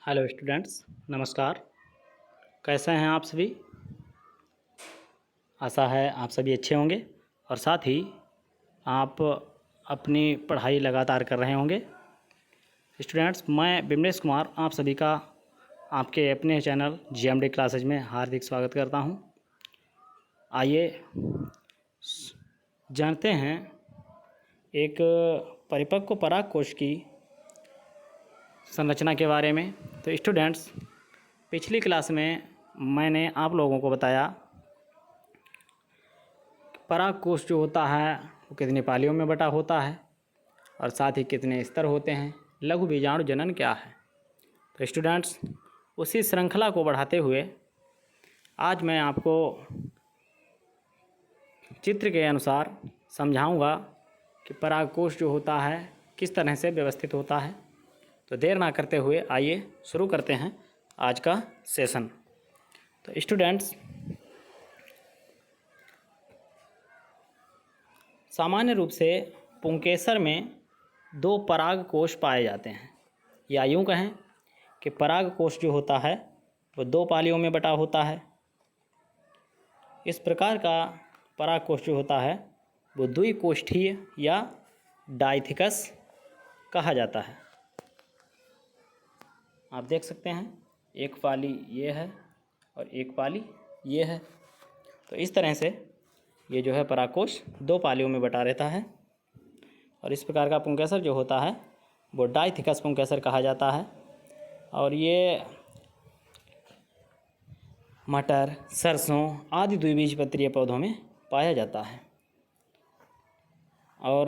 Hello students, नमस्कार। कैसे हैं आप सभी? आशा है आप सभी अच्छे होंगे और साथ ही आप अपनी पढ़ाई लगातार कर रहे होंगे। स्टूडेंट्स, मैं बिमलेश कुमार आप सभी का आपके अपने चैनल जीएमडी क्लासेज में हार्दिक स्वागत करता हूं। आइए जानते हैं एक परिपक्व पराग कोश की संरचना के बारे में। तो स्टूडेंट्स, पिछली क्लास में मैंने आप लोगों को बताया पराग कोश जो होता है वो कितनी पालियों में बटा होता है और साथ ही कितने स्तर होते हैं, लघु बीजाणु जनन क्या है। तो स्टूडेंट्स, उसी श्रृंखला को बढ़ाते हुए आज मैं आपको चित्र के अनुसार समझाऊंगा कि पराग कोश जो होता है किस तरह से व्यवस्थित होता है। तो देर ना करते हुए आइए शुरू करते हैं आज का सेशन। तो स्टूडेंट्स, सामान्य रूप से पुंकेसर में दो पराग कोश पाए जाते हैं, या यूँ कहें कि पराग कोश जो होता है वो दो पालियों में बटा होता है। इस प्रकार का पराग कोश जो होता है वो द्विकोष्ठीय या डाइथिकस कहा जाता है। आप देख सकते हैं, एक पाली ये है और एक पाली ये है। तो इस तरह से ये जो है परागकोश दो पालियों में बटा रहता है और इस प्रकार का पुंकेसर जो होता है वो डाइथिकस पुंकेसर कहा जाता है। और ये मटर, सरसों आदि द्विबीजपत्रीय पौधों में पाया जाता है। और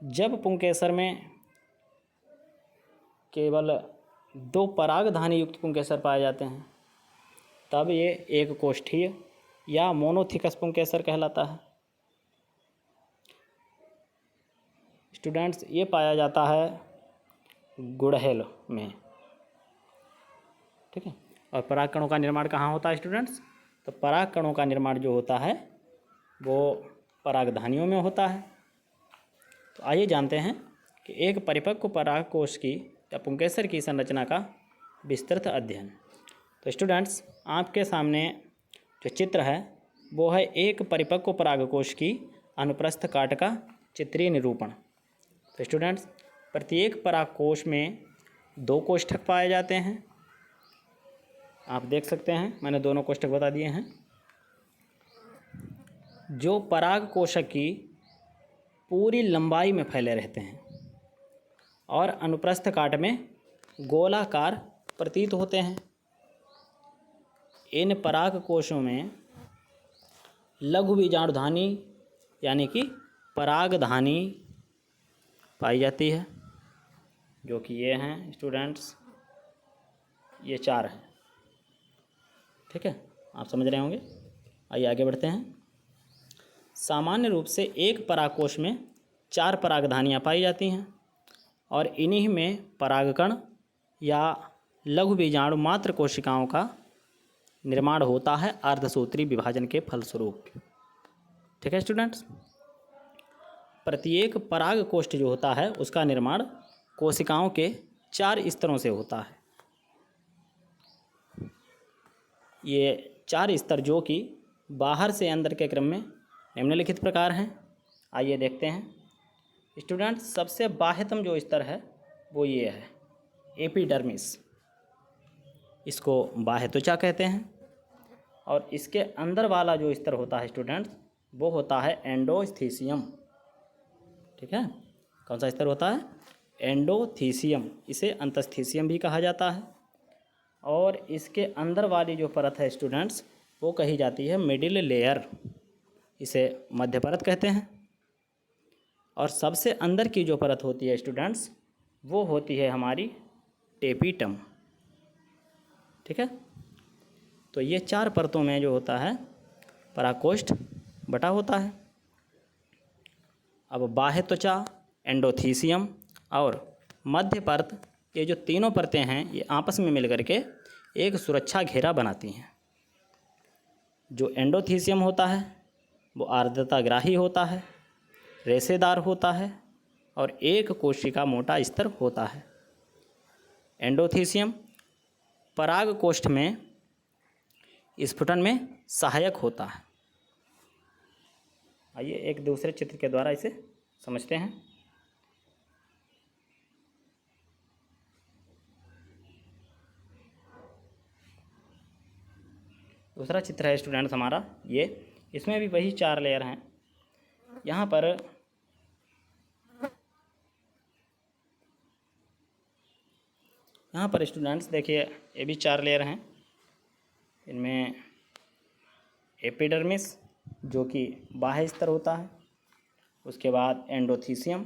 जब पुंकेसर में केवल दो परागधानी युक्त पुंकेसर पाए जाते हैं तब ये एक कोष्ठीय या मोनोथिकस पुंकेसर कहलाता है। स्टूडेंट्स, ये पाया जाता है गुड़हल में, ठीक है। और परागकणों का निर्माण कहाँ होता है स्टूडेंट्स? तो परागकणों का निर्माण जो होता है वो परागधानियों में होता है। तो आइए जानते हैं कि एक परिपक्व परागकोश की या पुंकेसर की संरचना का विस्तृत अध्ययन। तो स्टूडेंट्स, आपके सामने जो चित्र है वो है एक परिपक्व परागकोश की अनुप्रस्थ काट का चित्रीय निरूपण। तो स्टूडेंट्स, प्रत्येक परागकोश में दो कोष्ठक पाए जाते हैं। आप देख सकते हैं, मैंने दोनों कोष्ठक बता दिए हैं। जो पराग कोशक की पूरी लंबाई में फैले रहते हैं और अनुप्रस्थ काट में गोलाकार प्रतीत होते हैं। इन पराग कोशों में लघु बीजाणुधानी यानी कि परागधानी पाई जाती है, जो कि ये हैं स्टूडेंट्स, ये चार हैं, ठीक है। आप समझ रहे होंगे। आइए आगे बढ़ते हैं। सामान्य रूप से एक परागकोश में चार परागधानियाँ पाई जाती हैं और इन्हीं में परागकण या लघु बीजाणु मात्र कोशिकाओं का निर्माण होता है अर्धसूत्री विभाजन के फलस्वरूप, ठीक है स्टूडेंट्स। प्रत्येक पराग कोष्ठ जो होता है उसका निर्माण कोशिकाओं के चार स्तरों से होता है। ये चार स्तर जो कि बाहर से अंदर के क्रम में निम्नलिखित प्रकार हैं। आइए देखते हैं स्टूडेंट्स। सबसे बाह्यतम जो स्तर है वो ये है एपिडर्मिस, इसको बाह्य त्वचा कहते हैं। और इसके अंदर वाला जो स्तर होता है स्टूडेंट्स वो होता है एंडोथीसियम, ठीक है। कौन सा स्तर होता है? एंडोथीसियम। इसे अंतस्थीसियम भी कहा जाता है। और इसके अंदर वाली जो परत है स्टूडेंट्स वो कही जाती है मिडिल लेयर, इसे मध्य परत कहते हैं। और सबसे अंदर की जो परत होती है स्टूडेंट्स वो होती है हमारी टेपिटम, ठीक है। तो ये चार परतों में जो होता है परागकोष्ठ बटा होता है। अब बाह्य त्वचा, एंडोथीसियम और मध्य परत, ये जो तीनों परतें हैं ये आपस में मिलकर के एक सुरक्षा घेरा बनाती हैं। जो एंडोथीसियम होता है वो आर्द्रताग्राही होता है, रेशेदार होता है और एक कोशिका मोटा स्तर होता है। एंडोथीसियम पराग कोष्ठ में स्फुटन में सहायक होता है। आइए एक दूसरे चित्र के द्वारा इसे समझते हैं। दूसरा चित्र है स्टूडेंट्स हमारा ये, इसमें भी वही 4 लेयर हैं। यहाँ पर स्टूडेंट्स देखिए ये भी 4 लेयर हैं। इनमें एपिडर्मिस जो कि बाह्य स्तर होता है, उसके बाद एंडोथीसियम,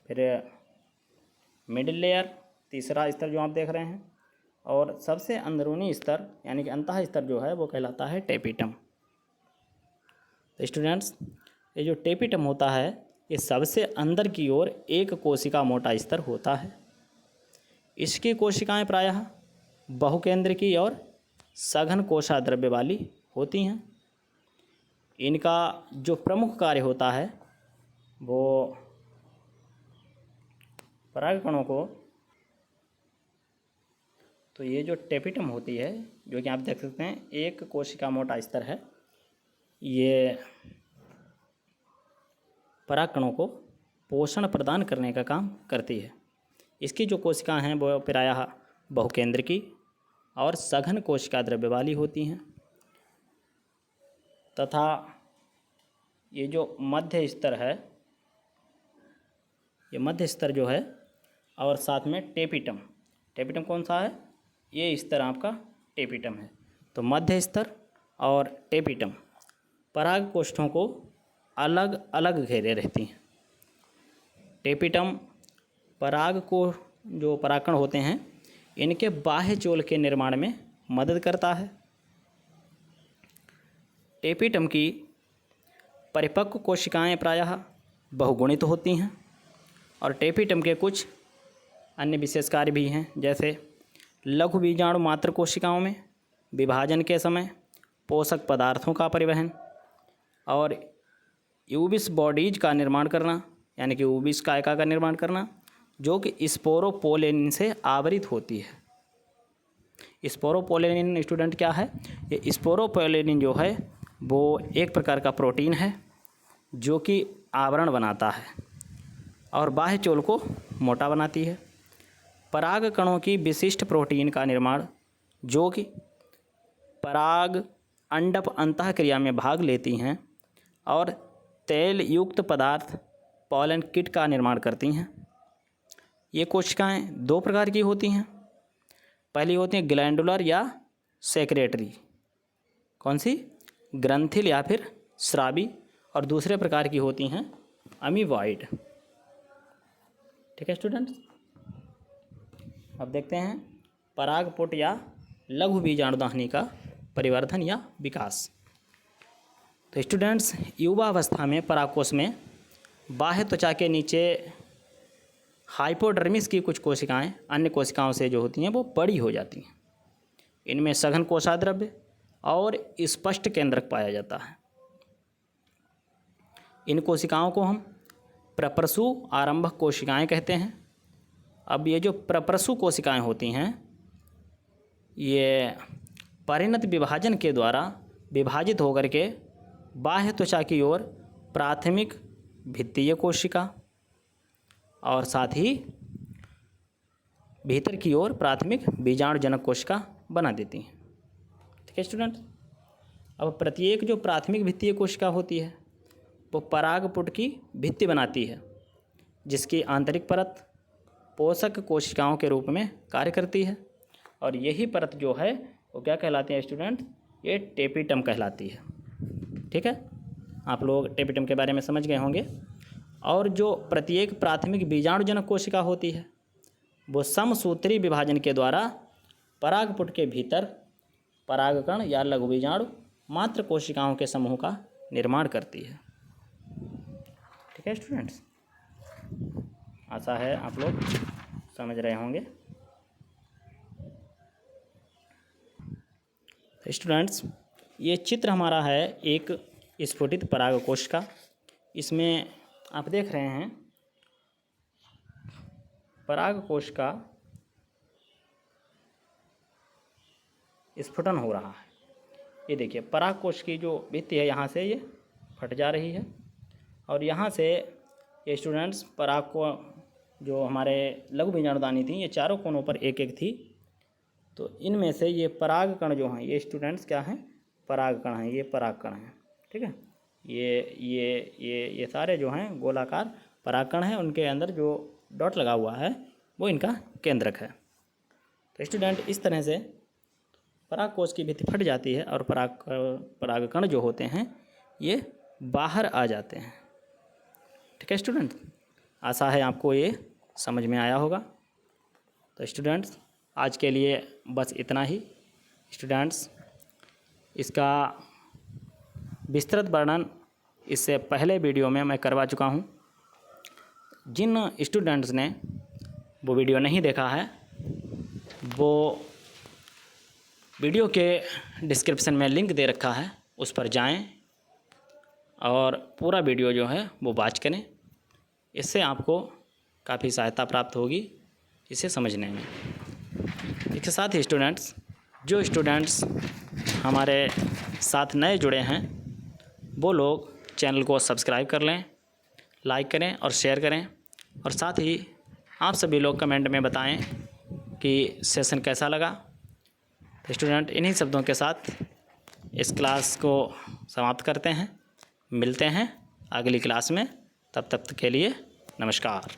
फिर मिडिल लेयर तीसरा स्तर जो आप देख रहे हैं, और सबसे अंदरूनी स्तर यानी कि अंतः स्तर जो है वो कहलाता है टेपिटम। तो स्टूडेंट्स ये जो टेपिटम होता है ये सबसे अंदर की ओर एक कोशिका मोटा स्तर होता है। इसकी कोशिकाएं प्रायः बहुकेंद्रकी और सघन कोशा द्रव्य वाली होती हैं। इनका जो प्रमुख कार्य होता है वो परागकणों को, तो ये जो टेपिटम होती है जो कि आप देख सकते हैं एक कोशिका मोटा स्तर है, ये परागकणों को पोषण प्रदान करने का काम करती है। इसकी जो कोशिकाएं हैं वो प्रायः बहुकेंद्रकी और सघन कोशिका द्रव्य वाली होती हैं, तथा ये जो मध्य स्तर है, ये मध्य स्तर जो है, और साथ में टेपिटम, टेपिटम कौन सा है, ये स्तर आपका टेपिटम है। तो मध्य स्तर और टेपिटम पराग कोष्ठों को अलग अलग घेरे रहती हैं। टेपिटम पराग को जो परागकण होते हैं इनके बाह्य चोल के निर्माण में मदद करता है। टेपिटम की परिपक्व कोशिकाएं प्रायः बहुगुणित होती हैं, और टेपिटम के कुछ अन्य विशेष कार्य भी हैं, जैसे लघु बीजाणु मात्र कोशिकाओं में विभाजन के समय पोषक पदार्थों का परिवहन और यूबिस बॉडीज का निर्माण करना, यानी कि यूबिस कायिका का निर्माण करना, जो कि स्पोरोपोलेनिन से आवरित होती है। स्पोरोपोलेनिन स्टूडेंट क्या है, ये स्पोरोपोलेनिन जो है वो एक प्रकार का प्रोटीन है जो कि आवरण बनाता है और बाह्य चोल को मोटा बनाती है। पराग कणों की विशिष्ट प्रोटीन का निर्माण जो कि पराग अंडप अंतःक्रिया में भाग लेती हैं और तेल युक्त पदार्थ पॉलन किट का निर्माण करती हैं। ये कोशिकाएं 2 प्रकार की होती हैं। पहली होती हैं ग्लैंडुलर या सेक्रेटरी, कौन सी, ग्रंथिल या फिर स्रावी, और दूसरे प्रकार की होती हैं अमीबॉइड। ठीक है स्टूडेंट्स, अब देखते हैं परागपुट या लघु बीजाणुदाहिनी का परिवर्धन या विकास। तो स्टूडेंट्स युवावस्था में परागकोश में बाह्य त्वचा के नीचे हाइपोडर्मिस की कुछ कोशिकाएं अन्य कोशिकाओं से जो होती हैं वो बड़ी हो जाती हैं। इनमें सघन कोशाद्रव्य और स्पष्ट केंद्रक पाया जाता है। इन कोशिकाओं को हम प्रप्रसु आरंभक कोशिकाएं कहते हैं। अब ये जो प्रप्रसु कोशिकाएं होती हैं ये परिणत विभाजन के द्वारा विभाजित होकर के बाह्य त्वचा की ओर प्राथमिक भित्तीय कोशिका और साथ ही भीतर की ओर प्राथमिक बीजाणुजनक कोशिका बना देती हैं। ठीक है स्टूडेंट, अब प्रत्येक जो प्राथमिक भित्तीय कोशिका होती है वो परागपुट की भित्ति बनाती है, जिसकी आंतरिक परत पोषक कोशिकाओं के रूप में कार्य करती है, और यही परत जो है वो क्या कहलाती है स्टूडेंट, ये टेपिटम कहलाती है। ठीक है, आप लोग टेपिटम के बारे में समझ गए होंगे। और जो प्रत्येक प्राथमिक बीजाणुजनक कोशिका होती है वो समसूत्री विभाजन के द्वारा परागपुट के भीतर परागकण या लघु बीजाणु मात्र कोशिकाओं के समूह का निर्माण करती है। ठीक है स्टूडेंट्स, आशा है आप लोग समझ रहे होंगे। स्टूडेंट्स ये चित्र हमारा है एक स्फुटित परागकोश का। इसमें आप देख रहे हैं परागकोश का स्फुटन हो रहा है। ये देखिए पराग कोश की जो भित्ति है यहाँ से ये फट जा रही है और यहाँ से ये स्टूडेंट्स पराग को जो हमारे लघु बीजाणुदानी थी ये चारों कोनों पर एक एक थी। तो इनमें से ये पराग कण जो हैं ये स्टूडेंट्स क्या हैं, पराग कण हैं, ये पराग कण हैं। ठीक है, ये सारे जो हैं गोलाकार पराग कण हैं, उनके अंदर जो डॉट लगा हुआ है वो इनका केंद्रक है। तो स्टूडेंट इस तरह से पराग कोश की भित्ति फट जाती है और पराग कण जो होते हैं ये बाहर आ जाते हैं। ठीक है स्टूडेंट, आशा है आपको ये समझ में आया होगा। तो स्टूडेंट्स आज के लिए बस इतना ही। स्टूडेंट्स इसका विस्तृत वर्णन इससे पहले वीडियो में मैं करवा चुका हूँ। जिन स्टूडेंट्स ने वो वीडियो नहीं देखा है वो वीडियो के डिस्क्रिप्शन में लिंक दे रखा है, उस पर जाएं और पूरा वीडियो जो है वो वॉच करें। इससे आपको काफ़ी सहायता प्राप्त होगी इसे समझने में। इसके साथ ही स्टूडेंट्स, जो स्टूडेंट्स हमारे साथ नए जुड़े हैं वो लोग चैनल को सब्सक्राइब कर लें, लाइक करें और शेयर करें। और साथ ही आप सभी लोग कमेंट में बताएं कि सेशन कैसा लगा। तो स्टूडेंट इन्हीं शब्दों के साथ इस क्लास को समाप्त करते हैं। मिलते हैं अगली क्लास में, तब तक के लिए नमस्कार।